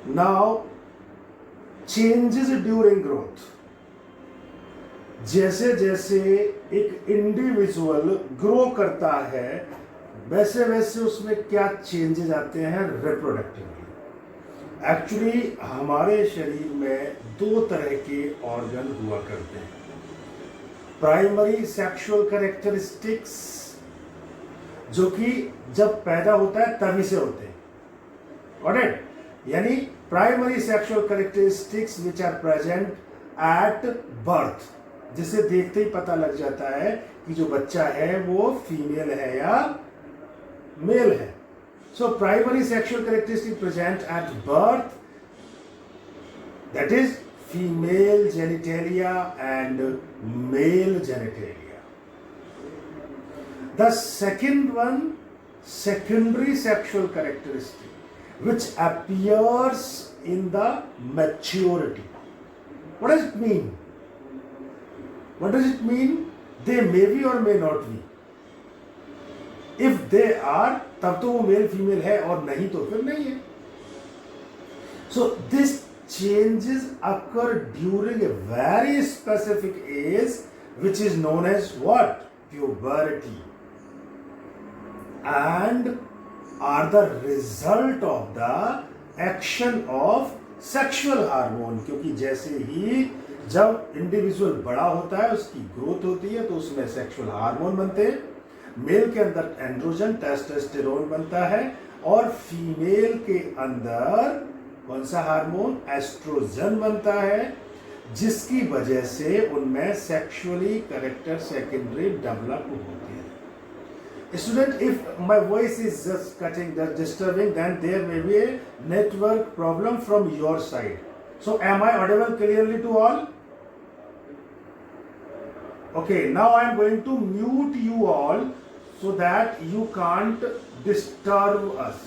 Now changes during growth, जैसे जैसे एक इंडिविजुअल ग्रो करता है वैसे वैसे उसमें क्या चेंजेस आते हैं रिप्रोडक्टिवली। एक्चुअली हमारे शरीर में दो तरह के ऑर्गन हुआ करते हैं, प्राइमरी सेक्सुअल कैरेक्टरिस्टिक्स जो कि जब पैदा होता है तभी से होते हैं, ऑलराइट, यानी primary sexual characteristics which are present at birth, जिसे देखते ही पता लग जाता है कि जो बच्चा है वो फीमेल है या मेल है। So primary sexual characteristic present at birth, that is female genitalia and male genitalia. The second one, secondary sexual characteristic which appears in the maturity. What does it mean? What does it mean? They may be or may not be. If they are, तब तो वो male female है, और नहीं तो फिर नहीं है। So this changes occur during a very specific age which is known as what? Puberty. And are the result of the action of sexual hormone, क्योंकि जैसे ही जब इंडिविजुअल बड़ा होता है उसकी ग्रोथ होती है तो उसमें सेक्सुअल हार्मोन बनते हैं। मेल के अंदर एंड्रोजन टेस्टोस्टेरोन बनता है और फीमेल के अंदर कौन सा हार्मोन? एस्ट्रोजन बनता है, जिसकी वजह से उनमें सेक्सुअली कैरेक्टर सेकेंडरी डेवलप होती है। Student, if my voice is just cutting, just disturbing, then there may be a network problem from your side. So, am I audible clearly to all? Okay, now I am going to mute you all so that you can't disturb us.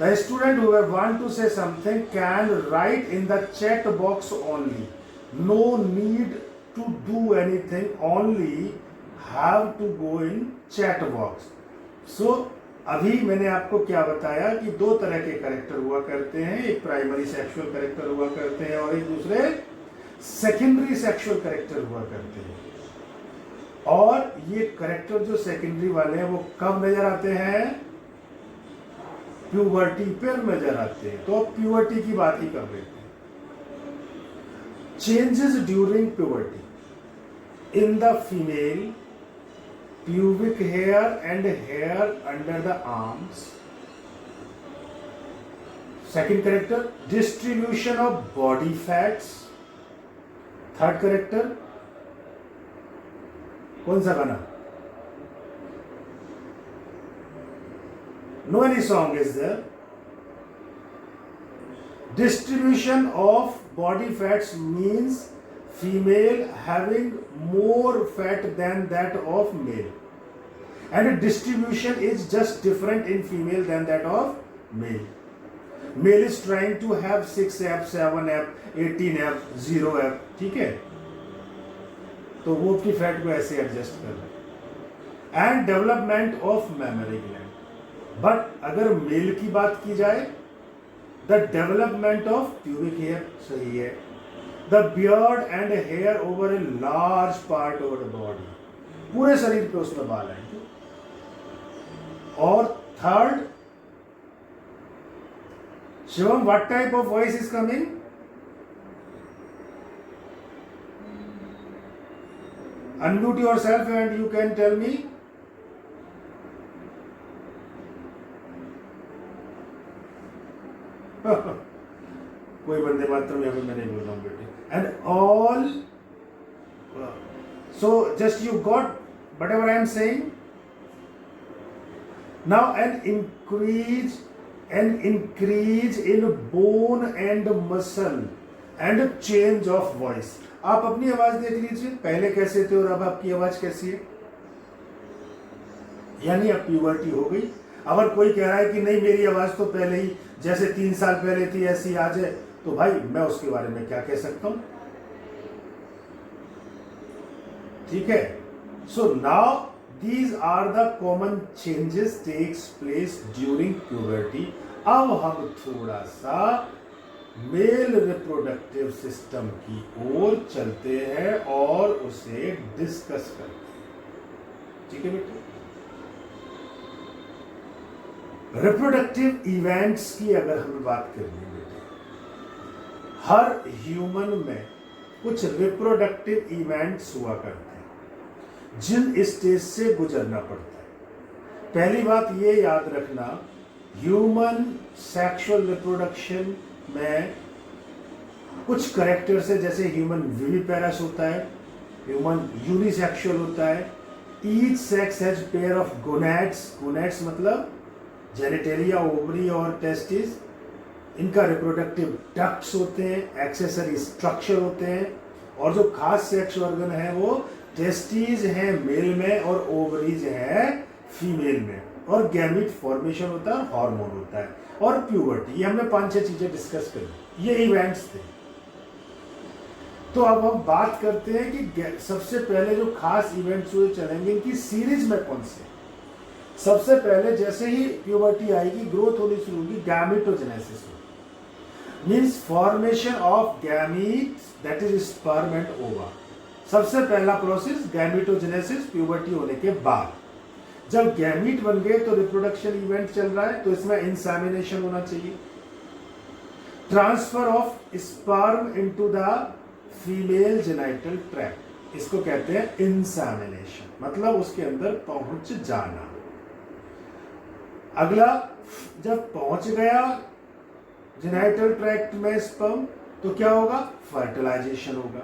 The student who want to say something can write in the chat box only. No need to do anything, only have to go in chat box. So अभी मैंने आपको क्या बताया कि दो तरह के character हुआ करते हैं, एक प्राइमरी सेक्सुअल कैरेक्टर हुआ करते हैं और एक दूसरे सेकेंडरी सेक्सुअल कैरेक्टर हुआ करते हैं। और ये कैरेक्टर जो सेकेंडरी वाले हैं वो कब नजर आते हैं? प्यूबर्टी पर नजर आते हैं। तो अब प्यूबर्टी की बात ही कर रहे थे। Changes during puberty in the female, pubic hair and hair under the arms. Second character, distribution of body fats. Third character, कौन सा गाना? No any song is there. Distribution of body fats means female having more fat than that of male, and distribution is just different in female than that of male. Male is trying to have 6F, 7F, 18F, 0F, ठीक है, तो वो अपनी fat को ऐसे adjust कर रहे हैं। And development of mammary gland. But अगर मेल की बात की जाए, the development of pubic hair सही है, the beard and hair over a large part over the body, पूरे शरीर पे उसमें बाल हैं। और third, Shivam, what type of voice is coming? Unmute yourself and you can tell me. कोई बंदे मातरम यहाँ पे मैं नहीं बोल रहा हूँ बेटे। And all, so just you got whatever I am saying. Now an increase in bone and muscle and change of voice. आप अपनी आवाज देख लीजिए, पहले कैसे थे और अब आपकी आवाज कैसी है। यानी अब प्यूबर्टी हो गई। अगर कोई कह रहा है कि नहीं मेरी आवाज तो पहले ही जैसे 3 साल पहले थी ऐसी आज है, तो भाई मैं उसके बारे में क्या कह सकता हूं, ठीक है। So now these are the common changes takes place during puberty. अब हम थोड़ा सा मेल रिप्रोडक्टिव सिस्टम की ओर चलते हैं और उसे डिस्कस करते हैं। ठीक है बेटा, रिप्रोडक्टिव इवेंट्स की अगर हम बात करें बेटे, हर ह्यूमन में कुछ रिप्रोडक्टिव इवेंट्स हुआ करते हैं जिन स्टेज से गुजरना पड़ता है। पहली बात ये याद रखना, ह्यूमन सेक्सुअल रिप्रोडक्शन में कुछ करेक्टर्स है, जैसे ह्यूमन विविपेरस होता है, ह्यूमन यूनिसेक्सुअल होता है, each sex has pair of gonads, gonads मतलब जेनिटेलिया, ओवरी और टेस्टिस, इनका रिप्रोडक्टिव डक्ट्स होते हैं, एक्सेसरी स्ट्रक्चर होते हैं, और जो खास सेक्स ऑर्गन है वो टेस्टिस हैं मेल में और ओवरीज हैं फीमेल में, और गैमीट फॉर्मेशन होता है, हार्मोन होता है, और प्यूबर्टी। ये हमने 5-6 चीजें डिस्कस करी, ये इवेंट्स थे। तो अब हम बात करते हैं कि सबसे पहले जो खास इवेंट्स हुए चलेंगे, इनकी सीरीज में कौन से। सबसे पहले जैसे ही प्यूबर्टी आएगी, ग्रोथ होनी शुरू होगी, गैमेटोजेनेसिस होगी, means formation of gametes, that is sperm and ओवा। सबसे पहला प्रोसेस गैमेटोजेनेसिस, प्यूबर्टी होने के बाद। जब गैमीट बन गए तो रिप्रोडक्शन इवेंट चल रहा है, तो इसमें इंसेमिनेशन होना चाहिए, transfer of sperm into the female genital tract, इसको कहते हैं इंसेमिनेशन, मतलब उसके अंदर पहुंच जाना। अगला, जब पहुंच गया जेनिटल ट्रैक्ट में स्पर्म, तो क्या होगा, फर्टिलाइजेशन होगा।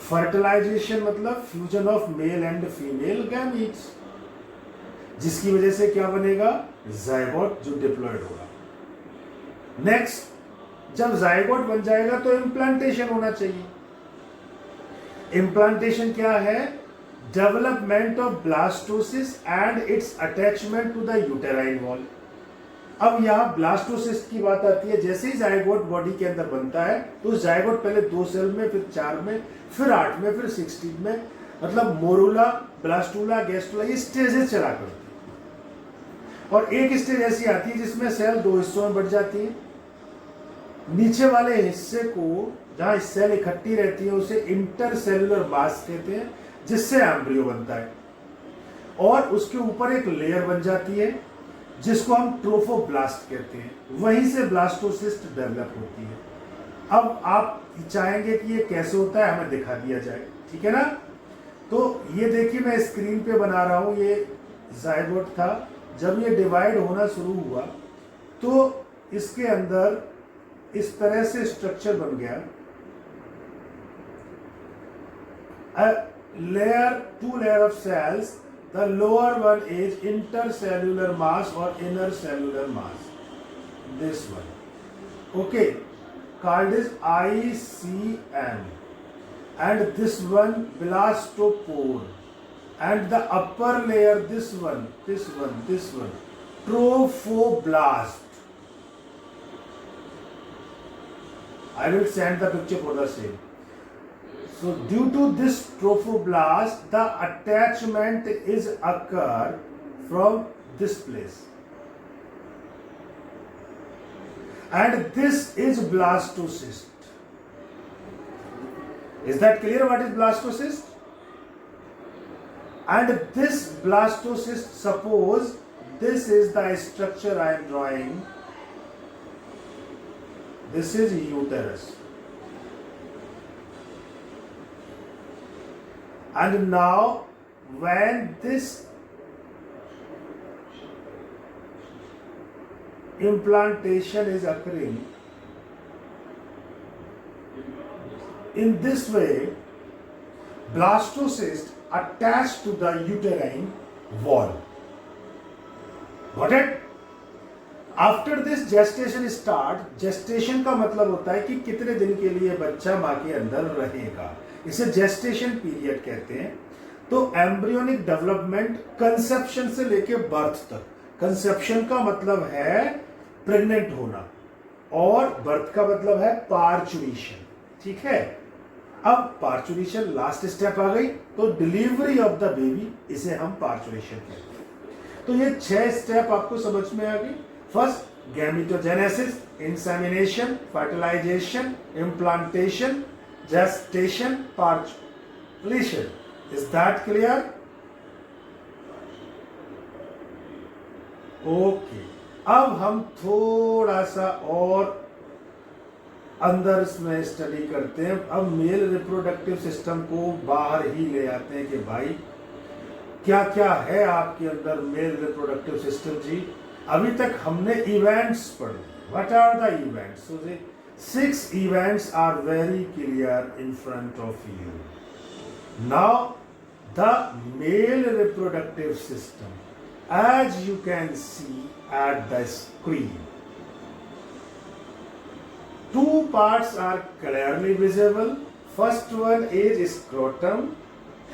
फर्टिलाइजेशन मतलब fusion of male and female gametes, जिसकी वजह से क्या बनेगा, जायगोट, जो डिप्लॉयड होगा। नेक्स्ट, जब जायगोट बन जाएगा तो इम्प्लांटेशन होना चाहिए। इम्प्लांटेशन क्या है, development of blastocyst and its attachment to the uterine wall. अब यहाँ ब्लास्टोसिस की बात आती है, जैसे ही जायगोट बॉडी के अंदर बनता है तो जायगोट पहले 2 सेल में, फिर 4 में, फिर 8 में, फिर 16 में, मतलब मोरूला, ब्लास्टूला, गैस्टूला, ये स्टेजेस चला करती है। और एक स्टेज ऐसी आती है जिसमें सेल 2 हिस्सों में बढ़ जाती है। नीचे वाले हिस्से को जहां सेल इकट्ठी रहती है उसे इंटरसेल्युलर मास कहते हैं, जिससे एम्ब्रियो बनता है, और उसके ऊपर एक लेयर बन जाती है जिसको हम ट्रोफोब्लास्ट कहते हैं, वहीं से ब्लास्टोसिस्ट डेवलप होती है। अब आप चाहेंगे कि ये कैसे होता है, हमें दिखा दिया जाए, ठीक है ना। तो ये देखिए, मैं स्क्रीन पे बना रहा हूं, ये जायगोट था। जब ये डिवाइड होना शुरू हुआ तो इसके अंदर इस तरह से स्ट्रक्चर बन गया, two layer of cells, the lower one is intercellular mass or inner cellular mass, this one, okay, called as ICM, and this one blastopore, and the upper layer, this one, trophoblast. I will send the picture for the same. So due to this trophoblast, the attachment is occur from this place, and this is blastocyst. Is that clear? What is blastocyst? And this blastocyst, suppose this is the structure I am drawing, this is uterus, and now when this implantation is occurring in this way, blastocyst attached to the uterine wall. Got it? After this gestation start, gestation का मतलब होता है कि कितने दिन के लिए बच्चा मां के अंदर रहेगा, इसे जेस्टेशन पीरियड कहते हैं। तो एम्ब्रियोनिक डेवलपमेंट कंसेप्शन से लेके बर्थ तक, कंसेप्शन का मतलब है प्रेग्नेंट होना और बर्थ का मतलब है पार्चुरेशन, ठीक है। अब पार्चुरेशन लास्ट स्टेप आ गई तो डिलीवरी ऑफ द बेबी, इसे हम पार्चुरेशन कहते हैं। तो ये 6 स्टेप आपको समझ में आ गई। First, gametogenesis, insemination, fertilization, implantation, gestation, parturition. Is that clear? Okay, अब हम थोड़ा सा और अंदर इसमें स्टडी करते हैं। अब मेल रिप्रोडक्टिव सिस्टम को बाहर ही ले आते हैं कि भाई क्या क्या है आपके अंदर मेल रिप्रोडक्टिव सिस्टम जी। अभी तक हमने इवेंट्स पढ़े। What are the events? So 6 events are very clear in front of you. Now the male reproductive system, as you can see at the screen, 2 parts are clearly visible. First one is scrotum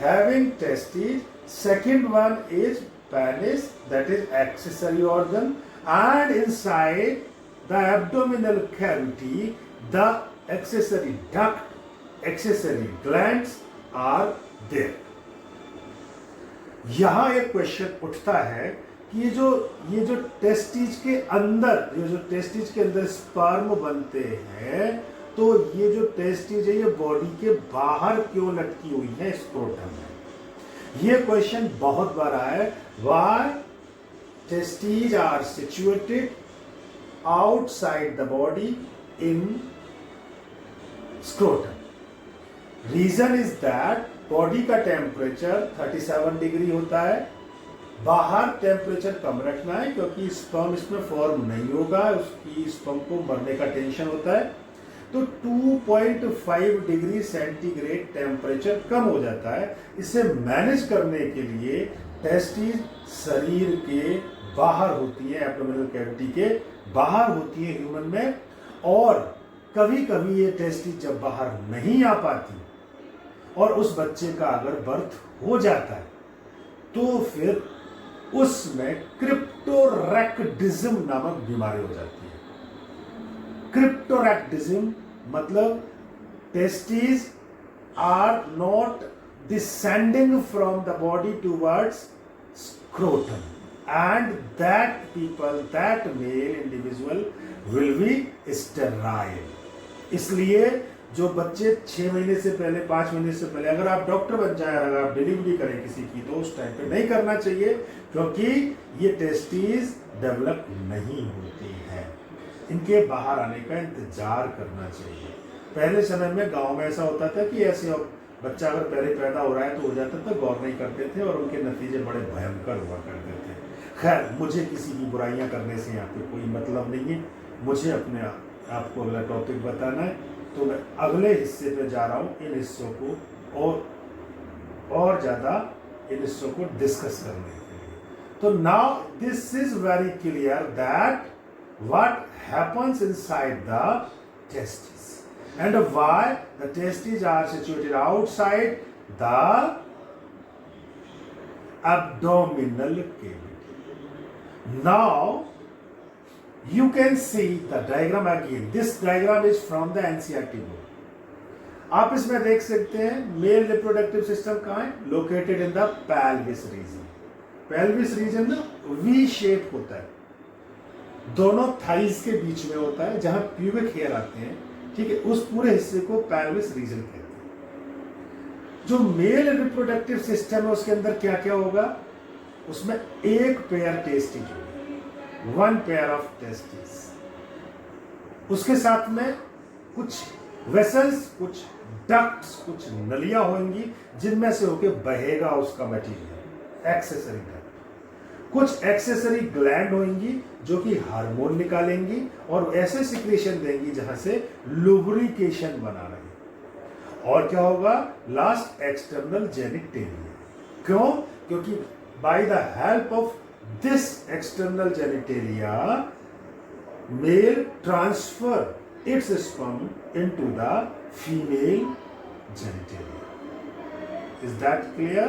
having testes. Second one is penis, that is accessory organ, and inside the abdominal cavity the accessory duct, accessory glands are there. यहाँ एक question उठता है कि ये जो testes के अंदर, ये जो टेस्टिज के अंदर स्पर्म बनते हैं, तो ये जो टेस्टिज है ये बॉडी के बाहर क्यों लटकी हुई है स्क्रोटम में? ये क्वेश्चन बहुत बार आया है। Why testes are situated outside the body in scrotum? Reason is that body का टेम्परेचर 37 डिग्री होता है। बाहर टेम्परेचर कम रखना है क्योंकि स्पर्म इसमें फॉर्म नहीं होगा, उसकी स्पर्म को मरने का टेंशन होता है। तो 2.5 डिग्री सेंटीग्रेड टेम्परेचर कम हो जाता है। इसे मैनेज करने के लिए टेस्टिस शरीर के बाहर होती है, एब्डोमिनल कैविटी के बाहर होती है ह्यूमन में। और कभी कभी ये टेस्टिस जब बाहर नहीं आ पाती और उस बच्चे का अगर बर्थ हो जाता है तो फिर उसमें क्रिप्टोरैक्टिज्म नामक बीमारी हो जाती है। क्रिप्टोरैक्टिज्म मतलब testis are not descending from the body towards scrotum, and that people, that male individual will be sterile. इसलिए जो बच्चे 6 महीने से पहले, 5 महीने से पहले, अगर आप डॉक्टर बन जाए, अगर आप डिलीवरी करें किसी की, तो उस टाइम पे नहीं करना चाहिए क्योंकि ये टेस्टिस डेवलप नहीं होती है। इनके बाहर आने का इंतजार करना चाहिए। पहले समय में गांव में ऐसा होता था कि ऐसे बच्चा अगर पहले पैदा हो रहा है तो हो जाता था, गौर नहीं करते थे और उनके नतीजे बड़े भयंकर हुआ करते थे। खैर, मुझे किसी की बुराइयां करने से यहाँ पे कोई मतलब नहीं है। मुझे अपने आपको अगला टॉपिक बताना है, तो मैं अगले हिस्से पे जा रहा हूँ इन हिस्सों को और ज़्यादा इन हिस्सों को डिस्कस करने के लिए। तो now this is very clear that what happens inside the testis and why the testes are situated outside the abdominal cavity. Now you can see the diagram again. This diagram is from the NCERT book. आप इसमें देख सकते हैं male reproductive system कहाँ है? Located in the pelvis region. Pelvis region ना V shape होता है, दोनों थाइज के बीच में होता है, जहां प्यूबिक हेयर आते हैं, ठीक है, उस पूरे हिस्से को पेल्विस रीजन कहते हैं। जो मेल रिप्रोडक्टिव सिस्टम है उसके अंदर क्या क्या होगा? उसमें एक पेयर टेस्टिस होगा, 1 पेयर ऑफ टेस्टिस। उसके साथ में कुछ वेसल्स, कुछ डक्ट्स, कुछ नलियां होंगी जिनमें से होके बहेगा उसका मटेरियल, एक्सेसरी डक्ट। कुछ एक्सेसरी ग्लैंड होंगी जो कि हार्मोन निकालेंगी और ऐसे सिक्रेशन देंगी जहां से लुब्रिकेशन बना रहे। और क्या होगा? Last external genitalia. क्यों? क्योंकि by the help of this external genitalia male transfer its sperm into the female genitalia. Is that clear?